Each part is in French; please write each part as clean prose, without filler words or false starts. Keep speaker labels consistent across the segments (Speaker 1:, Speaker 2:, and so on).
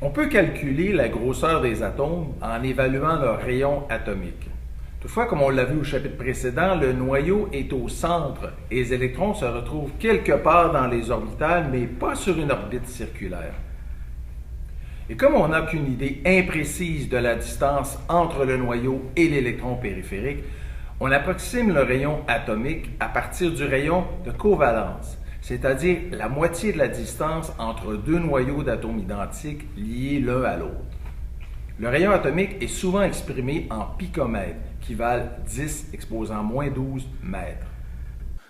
Speaker 1: On peut calculer la grosseur des atomes en évaluant leur rayon atomique. Toutefois, comme on l'a vu au chapitre précédent, le noyau est au centre et les électrons se retrouvent quelque part dans les orbitales, mais pas sur une orbite circulaire. Et comme on n'a qu'une idée imprécise de la distance entre le noyau et l'électron périphérique, on approxime le rayon atomique à partir du rayon de covalence, c'est-à-dire la moitié de la distance entre deux noyaux d'atomes identiques liés l'un à l'autre. Le rayon atomique est souvent exprimé en picomètres, qui valent 10 exposant moins 12 mètres.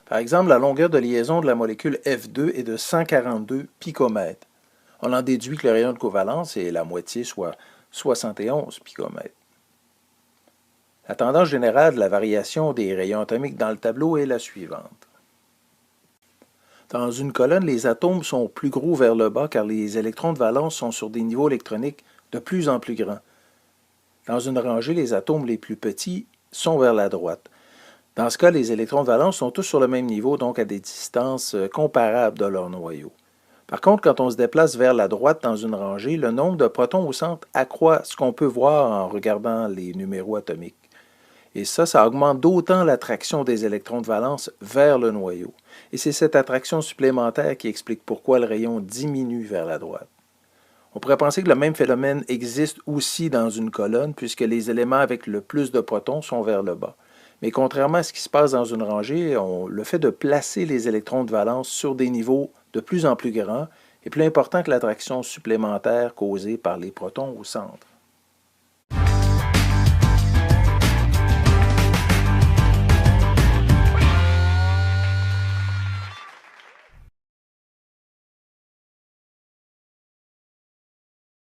Speaker 2: Par exemple, la longueur de liaison de la molécule F2 est de 142 picomètres. On en déduit que le rayon de covalence est la moitié, soit 71 picomètres. La tendance générale de la variation des rayons atomiques dans le tableau est la suivante. Dans une colonne, les atomes sont plus gros vers le bas car les électrons de valence sont sur des niveaux électroniques de plus en plus grands. Dans une rangée, les atomes les plus petits sont vers la droite. Dans ce cas, les électrons de valence sont tous sur le même niveau, donc à des distances comparables de leur noyau. Par contre, quand on se déplace vers la droite dans une rangée, le nombre de protons au centre accroît, ce qu'on peut voir en regardant les numéros atomiques. Et ça augmente d'autant l'attraction des électrons de valence vers le noyau. Et c'est cette attraction supplémentaire qui explique pourquoi le rayon diminue vers la droite. On pourrait penser que le même phénomène existe aussi dans une colonne, puisque les éléments avec le plus de protons sont vers le bas. Mais contrairement à ce qui se passe dans une rangée, le fait de placer les électrons de valence sur des niveaux de plus en plus grands est plus important que l'attraction supplémentaire causée par les protons au centre.